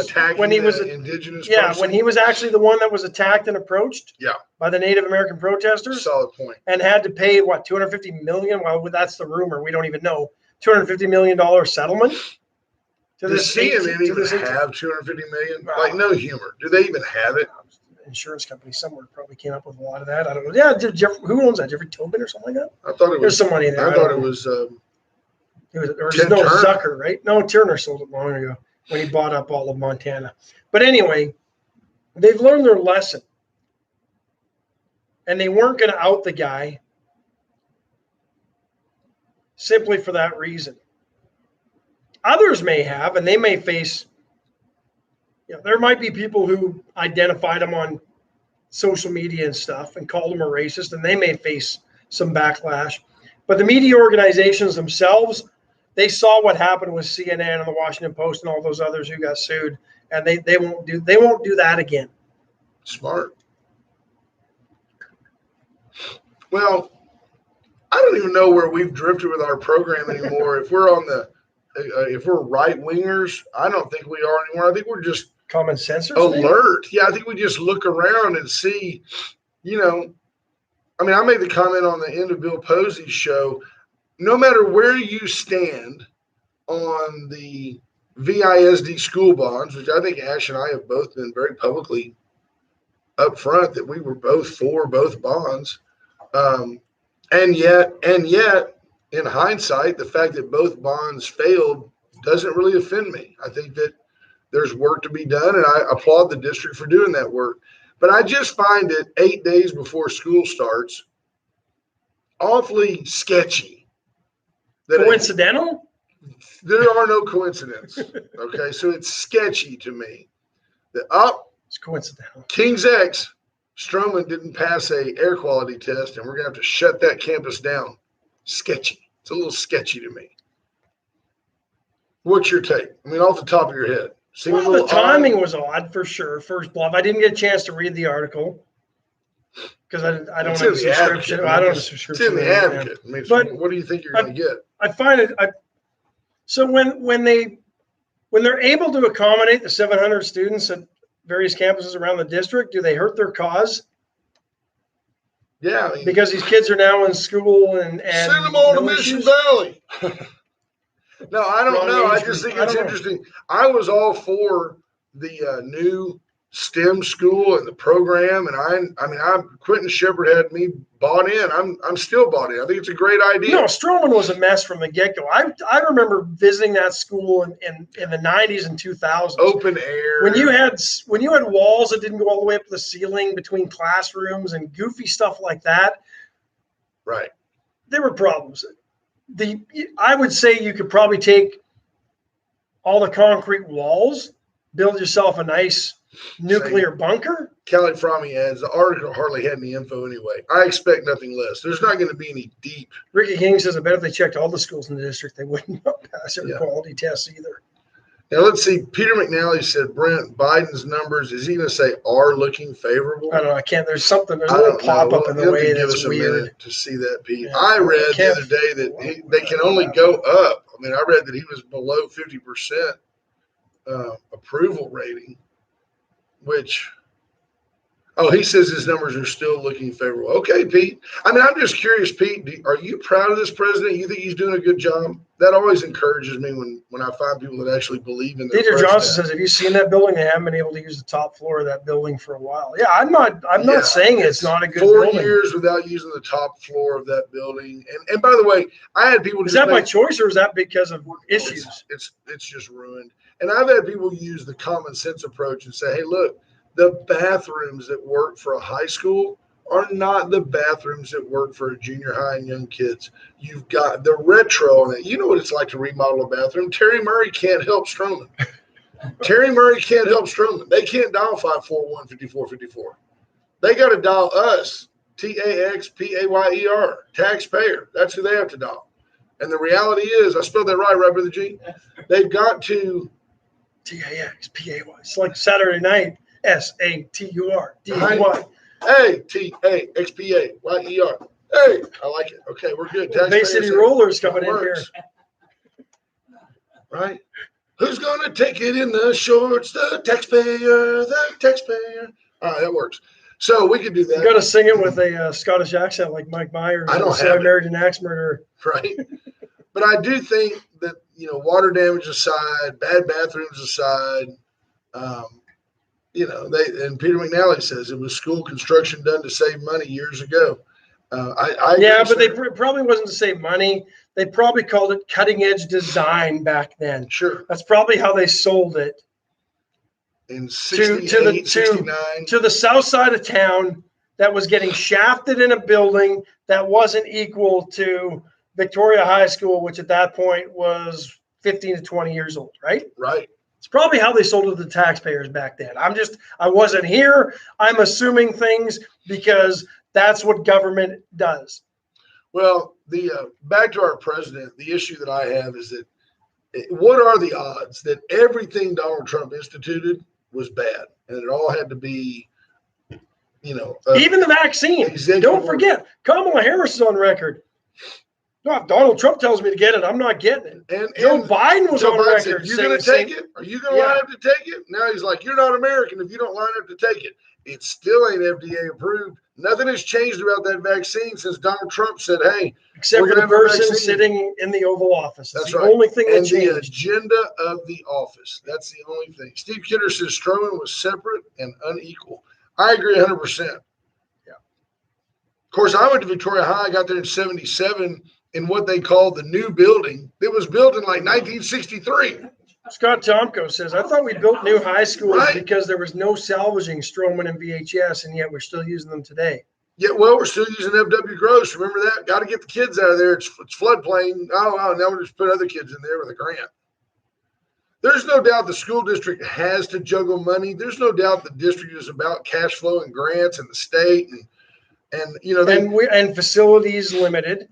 indigenous person? When he was actually the one that was attacked and approached by the Native American protesters. Solid point. And had to pay $250 million. Well, that's the rumor. We don't even know. $250 million settlement. Does CNN even have $250 million? Like, no humor. Do they even have it? Insurance company somewhere probably came up with a lot of that. I don't know. Yeah, who owns that? Jeffrey Tobin or something like that? I thought it was. There's some money there. I thought it was. Zucker, right? No, Turner sold it long ago when he bought up all of Montana. But anyway, they've learned their lesson. And they weren't going to out the guy simply for that reason. Others may have, and they may face, there might be people who identified him on social media and stuff and called him a racist, and they may face some backlash. But the media organizations themselves, they saw what happened with CNN and the Washington Post and all those others who got sued, and they won't do that again. Smart. Well, I don't even know where we've drifted with our program anymore. If we're right wingers, I don't think we are anymore. I think we're just common sensors. Alert. Maybe? Yeah, I think we just look around and see, I mean, I made the comment on the end of Bill Posey's show, no matter where you stand on the VISD school bonds, which I think Ash and I have both been very publicly upfront that we were both for both bonds. And yet, in hindsight, the fact that both bonds failed doesn't really offend me. I think that there's work to be done, and I applaud the district for doing that work. But I just find it 8 days before school starts awfully sketchy. Coincidental? There are no coincidences. Okay, so it's sketchy to me. It's coincidental. King's X, Stroman didn't pass a air quality test, and we're gonna have to shut that campus down. Sketchy. It's a little sketchy to me. What's your take? I mean, off the top of your head. Well, the timing was odd for sure. First bluff. I didn't get a chance to read the article because I don't have a subscription. I don't have a subscription. It's in the Advocate. I mean, but what do you think you're going to get? I find it. So when they're able to accommodate the 700 students at various campuses around the district, do they hurt their cause? Yeah, I mean, because these kids are now in school and send them all to Mission Valley. No, I don't know. I just think it's interesting. I was all for the new STEM school and the program, and Quentin Shepard had me bought in. I'm still bought in. I think it's a great idea. No, Stroman was a mess from the get-go. I remember visiting that school in the 90s and 2000s. Open air. When you had walls that didn't go all the way up to the ceiling between classrooms and goofy stuff like that. Right. There were problems. I would say you could probably take all the concrete walls, build yourself a nice nuclear bunker. Kelly Frommie adds, the article hardly had any info anyway. I expect nothing less. There's not going to be any deep. Ricky King says, I bet if they checked all the schools in the district, they wouldn't pass their quality tests either. Now, let's see. Peter McNally said, Brent, Biden's numbers, is he going to say are looking favorable? I don't know. I can't. There's a little pop-up in the way that's weird. To see that, Pete. Yeah, I read the other day that they can only go up. I mean, I read that he was below 50% approval rating, which – he says his numbers are still looking favorable. Okay, Pete. I mean, I'm just curious, Pete, are you proud of this president? You think he's doing a good job? That always encourages me when I find people that actually believe in their Peter Johnson says, have you seen that building? They haven't been able to use the top floor of that building for a while. Yeah, I'm not saying it's not a good 4 building. 4 years without using the top floor of that building. And by the way, I had people. Is that by choice or is that because of issues? It's just ruined. And I've had people use the common sense approach and say, hey, look, the bathrooms that work for a high school are not the bathrooms that work for a junior high and young kids. You've got the retro on it. You know what it's like to remodel a bathroom. Terry Murray can't help Stroman. Terry Murray can't help Stroman. They can't dial 541-5454. They got to dial us, TAXPAYER, taxpayer. That's who they have to dial. And the reality is, I spelled that right, Brother G? They've got to. TAXPAY. It's like Saturday night. SATURDY. ATAXPAYER. Hey, I like it. Okay, we're good. Bay City Rollers coming in here. Right? Who's going to take it in the shorts? The taxpayer. All right, that works. So we could do that. You got to sing it with a Scottish accent like Mike Myers. I don't have married an axe murderer. Right. But I do think that, water damage aside, bad bathrooms aside, and Peter McNally says it was school construction done to save money years ago. But they probably wasn't to save money. They probably called it cutting edge design back then. Sure. That's probably how they sold it. In 68, 69. To the south side of town that was getting shafted in a building that wasn't equal to Victoria High School, which at that point was 15 to 20 years old, right? Right. It's probably how they sold it to the taxpayers back then. I wasn't here. I'm assuming things because that's what government does. Well, back to our president, the issue that I have is that what are the odds that everything Donald Trump instituted was bad and it all had to be, even the vaccine. Don't forget, Kamala Harris is on record. No, if Donald Trump tells me to get it, I'm not getting it. And Joe Biden was on record. Are you going to take it? Are you going to line up to take it? Now he's like, you're not American if you don't line up to take it. It still ain't FDA approved. Nothing has changed about that vaccine since Donald Trump said, hey. Except for the person sitting in the Oval Office. That's the only thing that changed. The agenda of the office. That's the only thing. Steve Kidder says Stroman was separate and unequal. I agree 100%. Yeah. Of course, I went to Victoria High. I got there in 77. In what they call the new building. It was built in like 1963. Scott Tomko says, I thought we built new high schools because there was no salvaging Stroman and VHS, and yet we're still using them today. Yeah, well, we're still using FW Gross. Remember that? Got to get the kids out of there. It's floodplain. Oh, now we just put other kids in there with a grant. There's no doubt the school district has to juggle money. There's no doubt the district is about cash flow and grants and the state and you know and facilities limited,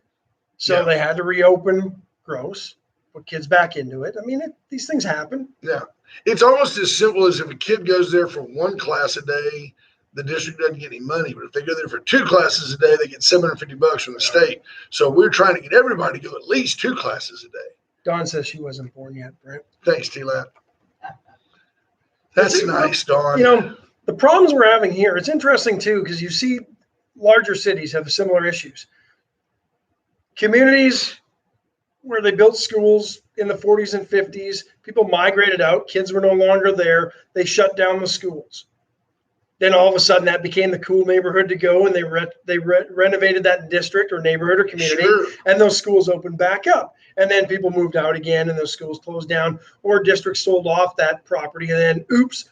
so Yeah. they had to reopen Gross, put kids back into it. I mean, these things happen. Yeah, it's almost as simple as if a kid goes there for one class a day, the district doesn't get any money. But if they go there for two classes a day, they get $750 from the state. So we're trying to get everybody to go at least two classes a day. Dawn says she wasn't born yet, Brent. Thanks, T-Lat. That's nice, Dawn. You know, the problems we're having here, it's interesting too, because you see larger cities have similar issues. Communities where they built schools in the 40s and 50s, people migrated out, kids were no longer there, they shut down the schools. Then all of a sudden that became the cool neighborhood to go, and they renovated that district or neighborhood or community, and those schools opened back up. And then people moved out again, and those schools closed down, or districts sold off that property, and then, oops,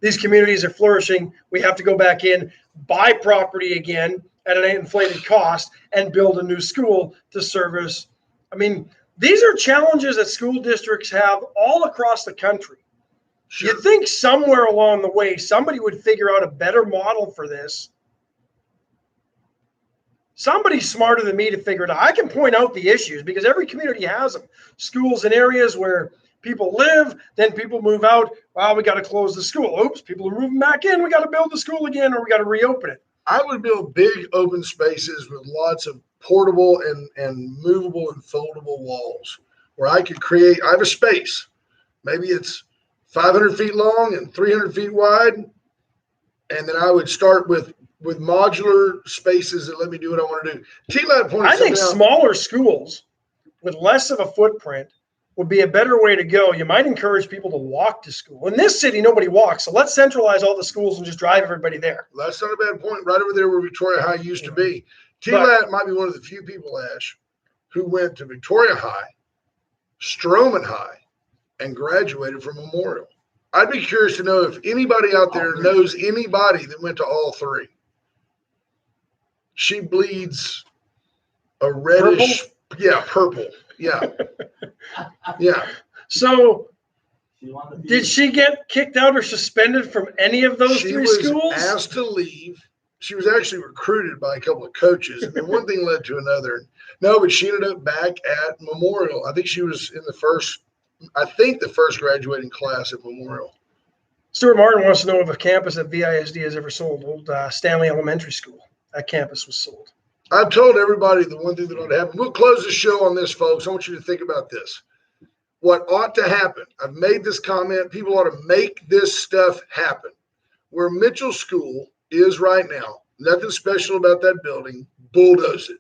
these communities are flourishing. We have to go back in, buy property again at an inflated cost, and build a new school to service. I mean, these are challenges that school districts have all across the country. Sure. You'd think somewhere along the way, somebody would figure out a better model for this. Somebody's smarter than me to figure it out. I can point out the issues because every community has them. Schools in areas where people live, then people move out. Well, we got to close the school. Oops, people are moving back in. We got to build the school again, or we got to reopen it. I would build big open spaces with lots of portable and movable and foldable walls where I could create. I have a space. Maybe it's 500 feet long and 300 feet wide. And then I would start with modular spaces that let me do what I want to do. T-Lat pointed I think out, smaller schools with less of a footprint would be a better way to go. You might encourage people to walk to school. In this city, nobody walks. So let's centralize all the schools and just drive everybody there. That's not a bad point. Right over there where Victoria High used to be. T-Lat might be one of the few people, Ash, who went to Victoria High, Stroman High, and graduated from Memorial. I'd be curious to know if anybody out there knows anybody that went to all three. She bleeds a reddish, purple. Yeah. Yeah. So did she get kicked out or suspended from any of those three schools? She was asked to leave. She was actually recruited by a couple of coaches, and then one thing led to another. No, but she ended up back at Memorial. I think she was in the first graduating class at Memorial. Stuart Martin wants to know if a campus at VISD has ever sold. Old Stanley Elementary School. That campus was sold. I've told everybody the one thing that ought to happen. We'll close the show on this, folks. I want you to think about this. What ought to happen, I've made this comment, people ought to make this stuff happen. Where Mitchell School is right now, nothing special about that building, bulldoze it.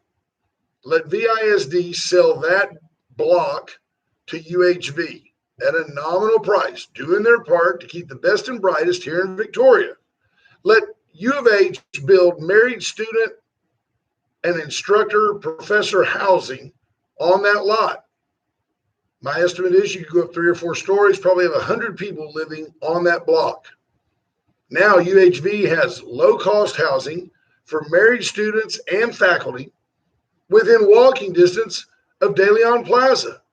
Let VISD sell that block to UHV at a nominal price, doing their part to keep the best and brightest here in Victoria. Let U of H build married student and instructor professor housing on that lot. My estimate is you could go up 3 or 4 stories, probably have 100 people living on that block. Now UHV has low-cost housing for married students and faculty within walking distance of De Leon Plaza.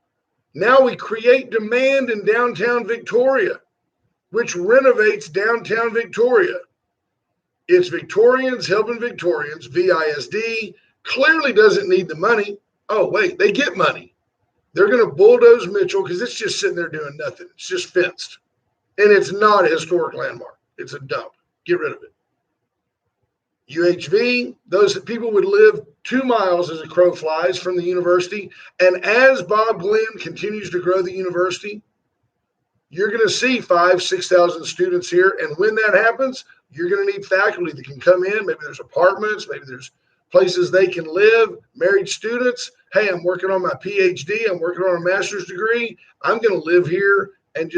Now we create demand in downtown Victoria, which renovates downtown Victoria. It's Victorians helping Victorians. VISD clearly doesn't need the money. Oh, wait, they get money. They're going to bulldoze Mitchell because it's just sitting there doing nothing. It's just fenced. And it's not a historic landmark. It's a dump. Get rid of it. UHV, those people would live 2 miles as a crow flies from the university. And as Bob Glenn continues to grow the university, you're going to see 5,000, 6,000 students here. And when that happens, you're going to need faculty that can come in. Maybe there's apartments. Maybe there's places they can live. Married students. Hey, I'm working on my PhD. I'm working on a master's degree. I'm going to live here and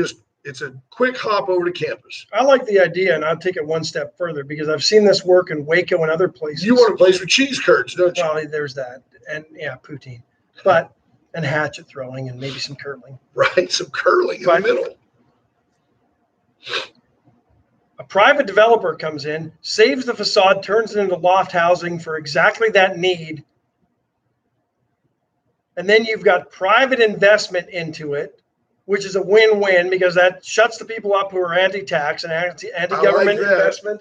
it's a quick hop over to campus. I like the idea, and I'll take it one step further because I've seen this work in Waco and other places. You want a place with cheese curds, don't you? Well, there's that. And poutine. And hatchet throwing and maybe some curling. Right, some curling in the middle. A private developer comes in, saves the facade, turns it into loft housing for exactly that need. And then you've got private investment into it, which is a win-win because that shuts the people up who are anti-tax and anti-government investment.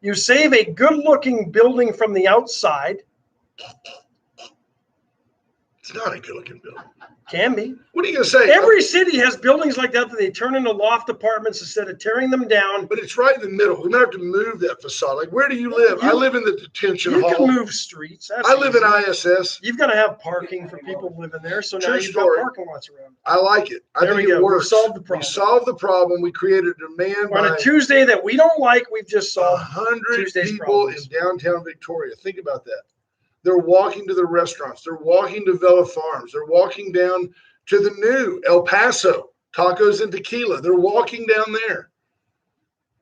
You save a good-looking building from the outside. It's not a good-looking building. Can be. What are you going to say? Every city has buildings like that they turn into loft apartments instead of tearing them down. But it's right in the middle. We might have to move that facade. Like, where do you live? I live in the detention hall. You can move streets. I live in ISS. You've got to have parking for people living there. So now you've got parking lots around. I like it. I think it works. We solved the problem. We solved the problem. We created a demand. On a Tuesday that we don't like, we've just solved 100 people in downtown Victoria. Think about that. They're walking to the restaurants. They're walking to Vela Farms. They're walking down to the new El Paso Tacos and Tequila. They're walking down there.